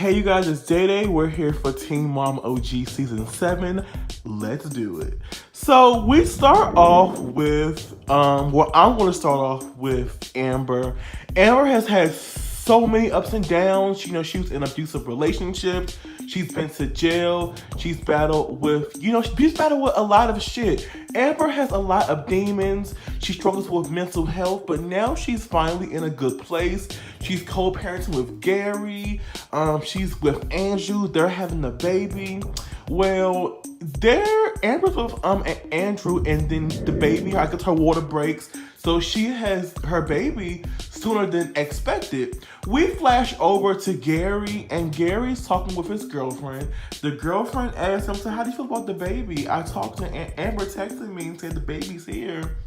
Hey you guys, it's Day Day. We're here for Teen Mom OG Season 7. Let's do it. So we start off with, I'm going to start off with Amber. Amber has had so many ups and downs. You know, she was in an abusive relationship. She's been to jail. She's battled with a lot of shit. Amber has a lot of demons. She struggles with mental health, but now she's finally in a good place. She's co-parenting with Gary. She's with Andrew. They're having a baby. Well, Amber's with Andrew, and then the baby, I guess her water breaks. So she has her baby sooner than expected. We flash over to Gary, and Gary's talking with his girlfriend. The girlfriend asks him, so how do you feel about the baby? I talked to Amber, texted me and said the baby's here.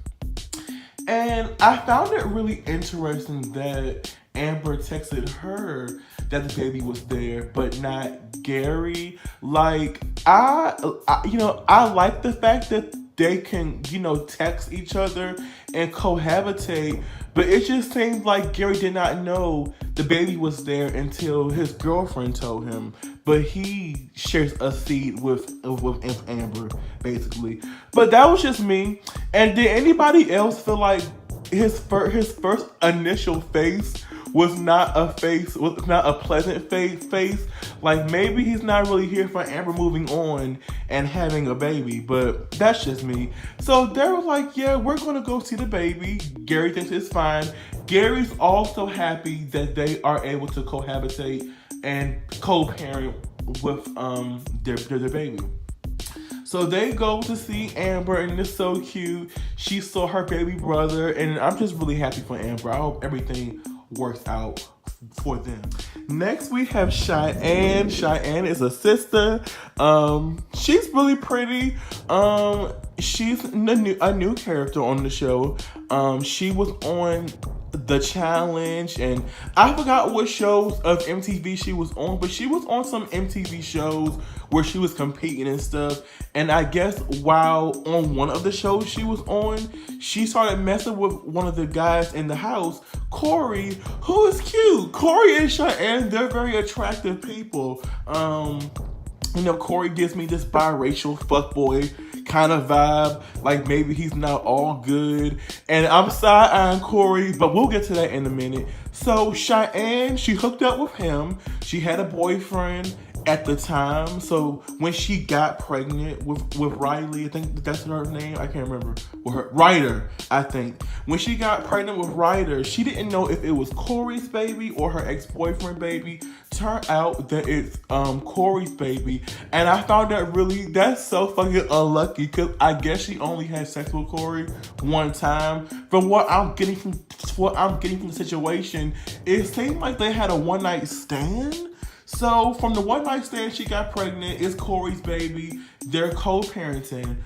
And I found it really interesting that Amber texted her that the baby was there, but not Gary. Like, I like the fact that they can, text each other and cohabitate, but it just seemed like Gary did not know the baby was there until his girlfriend told him. But he shares a seed with Amber, basically. But that was just me. And did anybody else feel like his first initial face was not a pleasant face? Like, maybe he's not really here for Amber moving on and having a baby, but that's just me. So they were like, yeah, we're gonna go see the baby. Gary thinks it's fine. Gary's also happy that they are able to cohabitate and co-parent with their baby. So they go to see Amber, and it's so cute. She saw her baby brother, and I'm just really happy for Amber. I hope everything works out for them. Next, we have Cheyenne. Cheyenne is a sister. She's really pretty. She's a new character on the show. She was on The Challenge, and I forgot what shows of MTV she was on, but she was on some MTV shows where she was competing and stuff. And I guess while on one of the shows she was on, she started messing with one of the guys in the house, Corey, who is cute. Corey and Cheyenne, they're very attractive people. Corey gives me this biracial fuckboy kind of vibe, like maybe he's not all good, and I'm side-eyeing Corey, but we'll get to that in a minute. So Cheyenne, she hooked up with him. She had a boyfriend at the time. So when she got pregnant with Riley, I think that's her name, I can't remember, Ryder, I think. When she got pregnant with Ryder, she didn't know if it was Corey's baby or her ex-boyfriend baby. Turned out that it's Corey's baby, and I found that's so fucking unlucky, because I guess she only had sex with Corey one time. From what I'm getting from the situation, it seemed like they had a one-night stand. So from the one-night stand, she got pregnant. It's Corey's baby. They're co-parenting.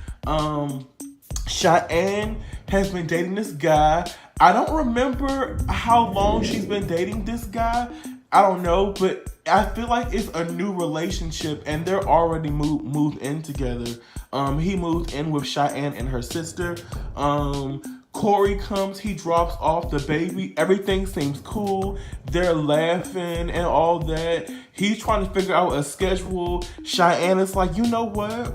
Cheyenne has been dating this guy. I don't remember how long she's been dating this guy. I don't know, but I feel like it's a new relationship, and they're already moved in together. He moved in with Cheyenne and her sister. Corey comes, he drops off the baby. Everything seems cool. They're laughing and all that. He's trying to figure out a schedule. Cheyenne is like, you know what?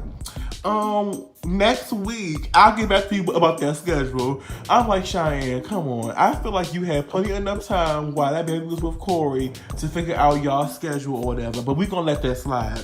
Next week, I'll get back to you about that schedule. I'm like, Cheyenne, come on. I feel like you had plenty enough time while that baby was with Corey to figure out y'all's schedule or whatever, but we're gonna let that slide.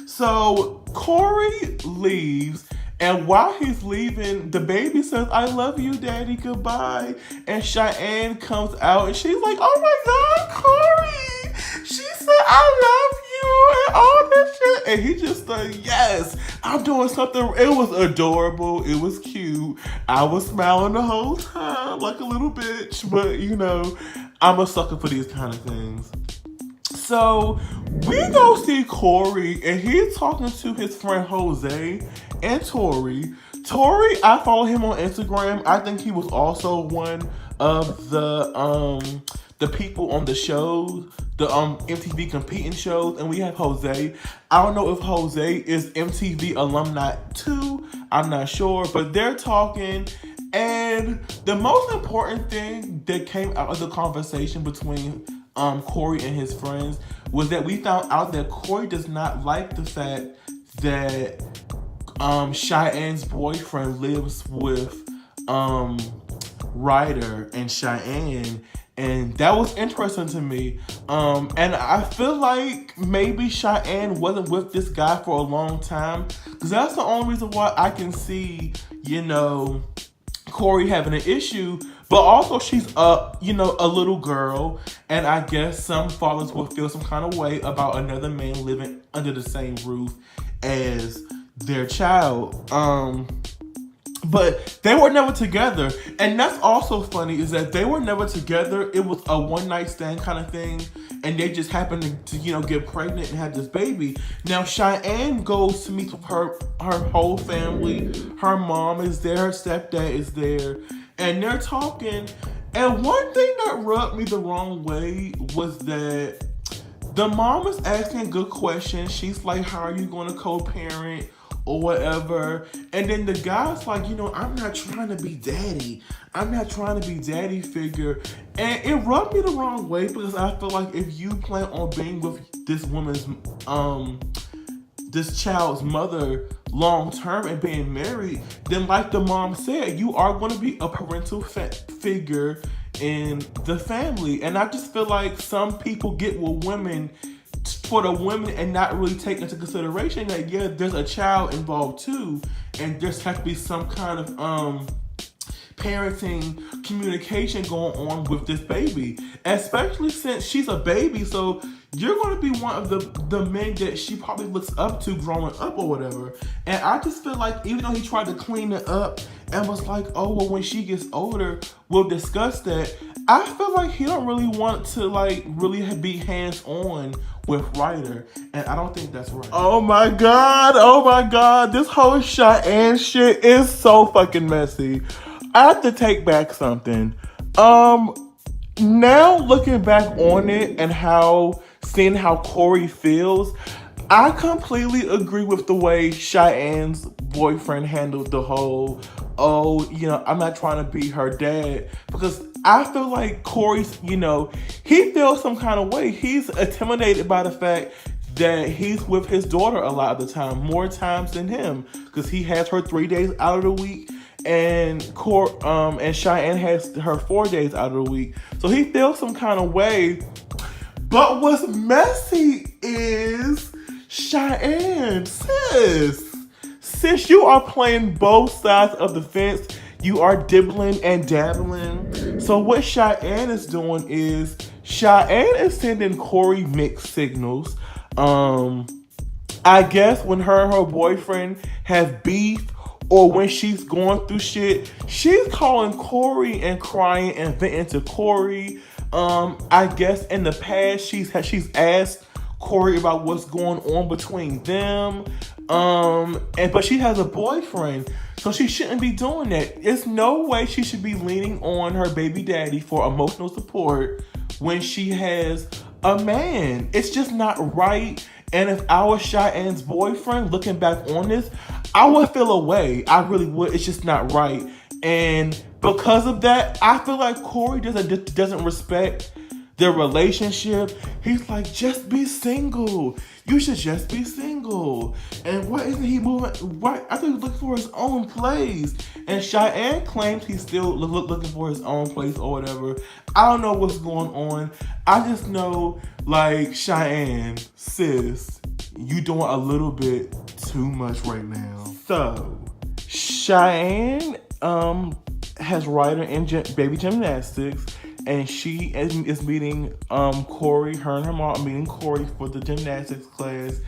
So Corey leaves, and while he's leaving, the baby says, I love you, Daddy, goodbye. And Cheyenne comes out, and she's like, oh my God, Corey. She said, I love you, and all this shit. And he just said, yes, I'm doing something. It was adorable. It was cute. I was smiling the whole time like a little bitch. But, I'm a sucker for these kind of things. So we go see Corey, and he's talking to his friend Jose and Tori. Tori, I follow him on Instagram. I think he was also one of the people on the shows, the MTV competing shows, and we have Jose. I don't know if Jose is MTV alumni too. I'm not sure, but they're talking. And the most important thing that came out of the conversation between Corey and his friends was that we found out that Corey does not like the fact that Cheyenne's boyfriend lives with Ryder and Cheyenne, and that was interesting to me. And I feel like maybe Cheyenne wasn't with this guy for a long time, because that's the only reason why I can see, Corey having an issue. But also she's a little girl, and I guess some fathers will feel some kind of way about another man living under the same roof as their child. But they were never together. And that's also funny, is that they were never together. It was a one night stand kind of thing. And they just happened to get pregnant and have this baby. Now Cheyenne goes to meet with her whole family. Her mom is there, her stepdad is there. And they're talking. And one thing that rubbed me the wrong way was that the mom is asking good questions. She's like, how are you going to co-parent? Or whatever. And then the guy's like, I'm not trying to be daddy. I'm not trying to be daddy figure. And it rubbed me the wrong way, because I feel like if you plan on being with this woman's, this child's mother long term and being married, then like the mom said, you are going to be a parental figure in the family. And I just feel like some people get with women for the women and not really take into consideration that there's a child involved too, and there's has to be some kind of parenting communication going on with this baby, especially since she's a baby. So you're going to be one of the men that she probably looks up to growing up or whatever. And I just feel like even though he tried to clean it up and was like, oh well, when she gets older we'll discuss that, I feel like he don't really want to really be hands-on with Ryder, and I don't think that's right. Oh my god, this whole Cheyenne shit is so fucking messy. I have to take back something. Now looking back on it and seeing how Corey feels, I completely agree with the way Cheyenne's boyfriend handled the whole, I'm not trying to be her dad, because I feel like Corey's, he feels some kind of way. He's intimidated by the fact that he's with his daughter a lot of the time, more times than him, because he has her 3 days out of the week, and Cheyenne has her 4 days out of the week. So he feels some kind of way. But what's messy is Cheyenne, sis, you are playing both sides of the fence. You are dibbling and dabbling. So what Cheyenne is doing is Cheyenne is sending Corey mixed signals. I guess when her and her boyfriend have beef, or when she's going through shit, she's calling Corey and crying and venting to Corey. I guess in the past she's asked Corey about what's going on between them. But she has a boyfriend, so she shouldn't be doing that. There's no way she should be leaning on her baby daddy for emotional support when she has a man. It's just not right. And if I was Cheyenne's boyfriend, looking back on this, I would feel away. I really would. It's just not right. And because of that, I feel like Corey doesn't respect their relationship. He's like, just be single. You should just be single. And why isn't he moving? Why? I think he's looking for his own place. And Cheyenne claims he's still looking for his own place or whatever. I don't know what's going on. I just know, Cheyenne, sis, you doing a little bit too much right now. So, Cheyenne has Ryder in baby gymnastics, and she is meeting Corey. Her and her mom are meeting Corey for the gymnastics class,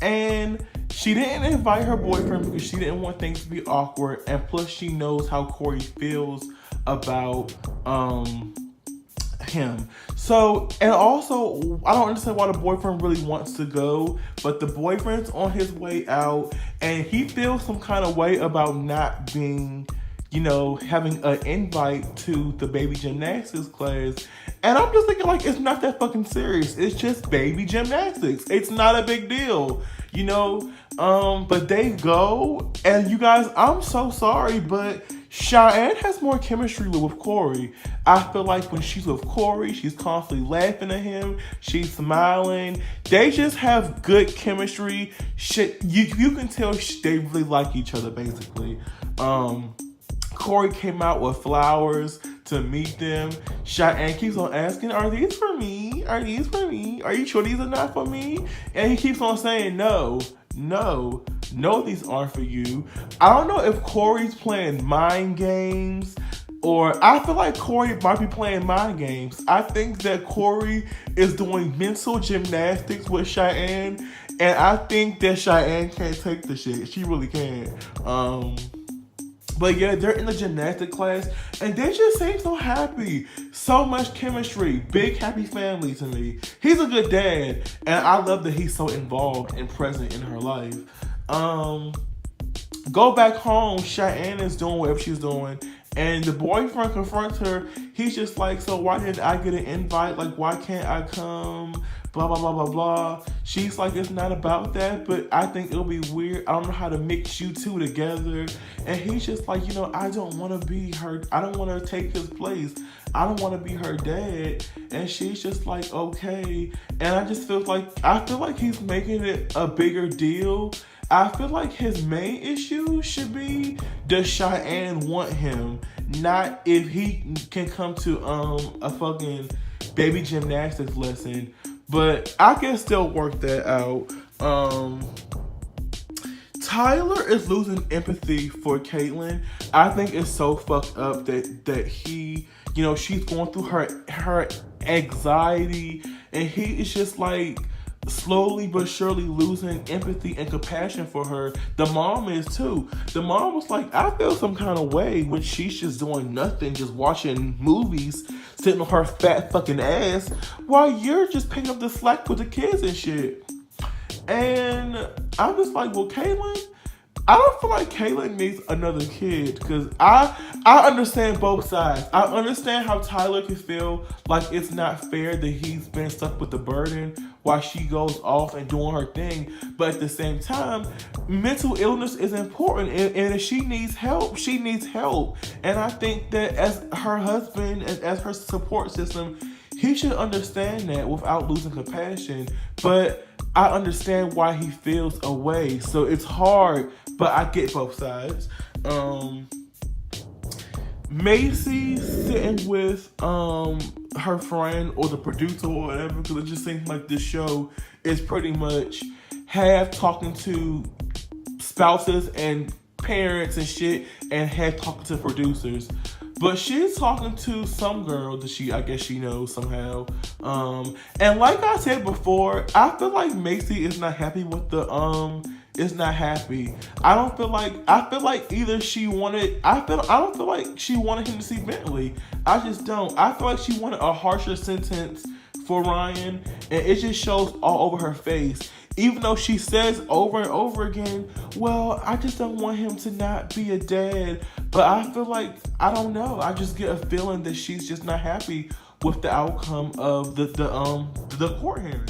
and she didn't invite her boyfriend because she didn't want things to be awkward, and plus she knows how Corey feels about him. So, and also, I don't understand why the boyfriend really wants to go, but the boyfriend's on his way out, and he feels some kind of way about not being, having an invite to the baby gymnastics class. And I'm just thinking, it's not that fucking serious. It's just baby gymnastics. It's not a big deal, But they go, and you guys, I'm so sorry, but Cheyenne has more chemistry with Corey. I feel like when she's with Corey, she's constantly laughing at him. She's smiling. They just have good chemistry. Shit, you can tell they really like each other, basically. Corey came out with flowers to meet them. Cheyenne keeps on asking, are these for me? Are these for me? Are you sure these are not for me? And he keeps on saying, no, these aren't for you. I don't know if Corey's playing mind games, or I feel like Corey might be playing mind games. I think that Corey is doing mental gymnastics with Cheyenne, and I think that Cheyenne can't take the shit. She really can't. But yeah, they're in the gymnastic class, and they just seem so happy. So much chemistry. Big happy family to me. He's a good dad, and I love that he's so involved and present in her life. Go back home, Cheyenne is doing whatever she's doing, and the boyfriend confronts her. He's just like, so why didn't I get an invite? Like, why can't I come? Blah, blah, blah, blah, blah. She's like, it's not about that, but I think it'll be weird. I don't know how to mix you two together. And he's just like, I don't want to be her. I don't want to take his place. I don't want to be her dad. And she's just like, okay. And I feel like he's making it a bigger deal. I feel like his main issue should be, does Cheyenne want him? Not if he can come to a fucking baby gymnastics lesson. But I can still work that out. Tyler is losing empathy for Caitlyn. I think it's so fucked up that he, she's going through her anxiety, and he is just like slowly but surely losing empathy and compassion for her. The mom is too. The mom was like, I feel some kind of way when she's just doing nothing, just watching movies, sitting on her fat fucking ass, while you're just picking up the slack with the kids and shit. And I'm just like, well, Caitlyn, I don't feel like Caitlyn needs another kid, because I understand both sides. I understand how Tyler can feel like it's not fair that he's been stuck with the burden while she goes off and doing her thing. But at the same time, mental illness is important, and if she needs help, she needs help. And I think that as her husband, as her support system, he should understand that without losing compassion. But I understand why he feels away. So it's hard, but I get both sides. Macy sitting with her friend or the producer or whatever, because it just seems like this show is pretty much half talking to spouses and parents and shit, and half talking to producers. But she's talking to some girl that I guess she knows somehow. And like I said before, I feel like Macy is not happy with is not happy. I feel like either she wanted, I don't feel like she wanted him to see Bentley. I just don't. I feel like she wanted a harsher sentence for Ryan, and it just shows all over her face. Even though she says over and over again, well, I just don't want him to not be a dad. But I feel like, I don't know, I just get a feeling that she's just not happy with the outcome of the court hearing.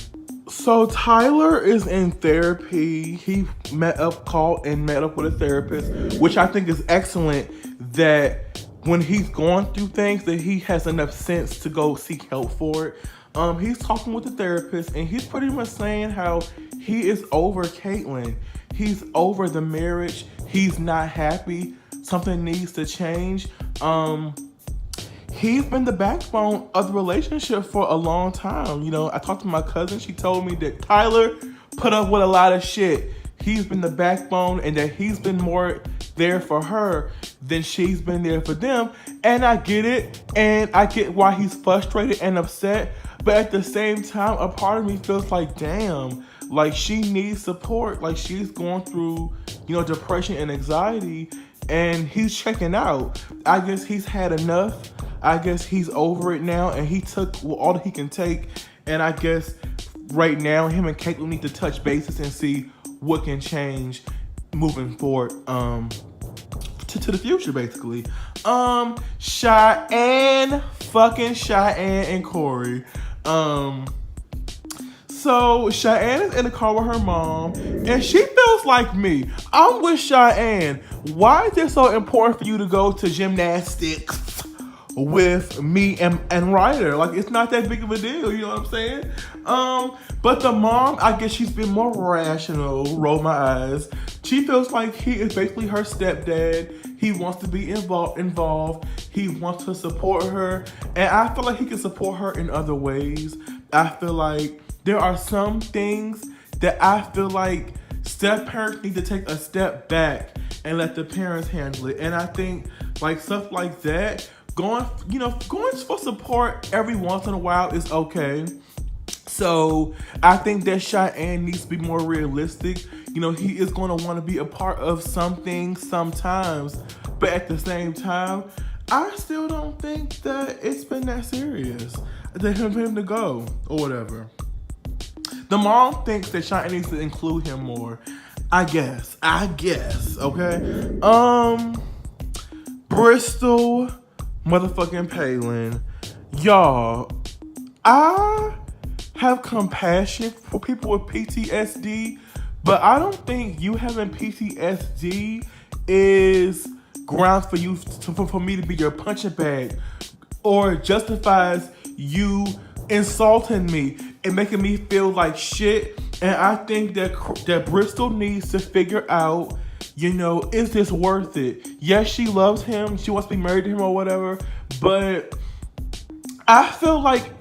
So Tyler is in therapy. He met up with a therapist, which I think is excellent, that when he's going through things that he has enough sense to go seek help for it. He's talking with the therapist, and he's pretty much saying how he is over Caitlyn. He's over the marriage. He's not happy. Something needs to change. He's been the backbone of the relationship for a long time. I talked to my cousin. She told me that Tyler put up with a lot of shit. He's been the backbone, and that he's been more there for her than she's been there for them. And I get it, and I get why he's frustrated and upset. But at the same time, a part of me feels like, damn, like she needs support. Like she's going through, depression and anxiety, and he's checking out. I guess he's had enough. I guess he's over it now, and he took all that he can take. And I guess right now, him and Caitlyn need to touch bases and see what can change moving forward to the future, basically. Cheyenne and Corey. So Cheyenne is in the car with her mom, and she feels like me. I'm with Cheyenne. Why is it so important for you to go to gymnastics with me and Ryder? Like, it's not that big of a deal, you know what I'm saying? But the mom, I guess she's been more rational, roll my eyes. She feels like he is basically her stepdad. He wants to be involved. He wants to support her. And I feel like he can support her in other ways. I feel like there are some things that I feel like step-parents need to take a step back and let the parents handle it. And I think like stuff like that, going for support every once in a while is okay. So I think that Cheyenne needs to be more realistic. You know, he is going to want to be a part of something sometimes, but at the same time, I still don't think that it's been that serious for him to go or whatever. The mom thinks that Cheyenne needs to include him more. I guess, okay? Bristol motherfucking Palin. Y'all, I have compassion for people with PTSD, but I don't think you having PTSD is grounds for you for me to be your punching bag or justifies you insulting me and making me feel like shit. And I think that Bristol needs to figure out, you know, is this worth it? Yes, she loves him. She wants to be married to him or whatever. But I feel like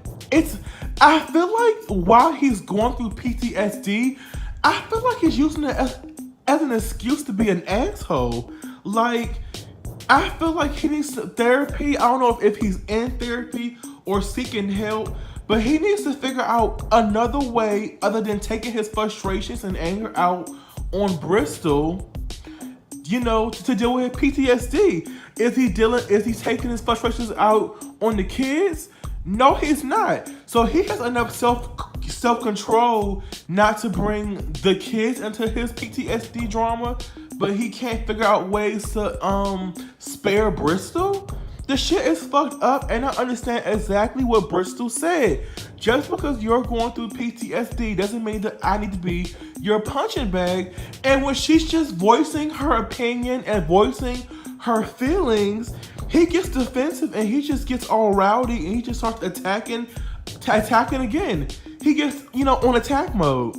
while he's going through PTSD, I feel like he's using it as an excuse to be an asshole. Like, I feel like he needs therapy. I don't know if he's in therapy or seeking help, but he needs to figure out another way other than taking his frustrations and anger out on Bristol, you know, to deal with PTSD. Is he taking his frustrations out on the kids? No, he's not. So he has enough self-control not to bring the kids into his PTSD drama, but he can't figure out ways to spare Bristol. The shit is fucked up, and I understand exactly what Bristol said. Just because you're going through PTSD doesn't mean that I need to be your punching bag. And when she's just voicing her opinion and voicing her feelings, he gets defensive and he just gets all rowdy and he just starts attacking again. He gets, on attack mode.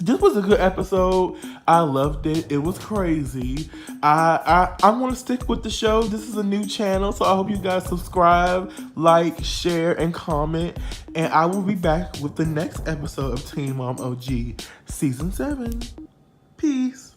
This was a good episode. I loved it. It was crazy. I'm going to stick with the show. This is a new channel, so I hope you guys subscribe, like, share, and comment. And I will be back with the next episode of Teen Mom OG Season 7. Peace.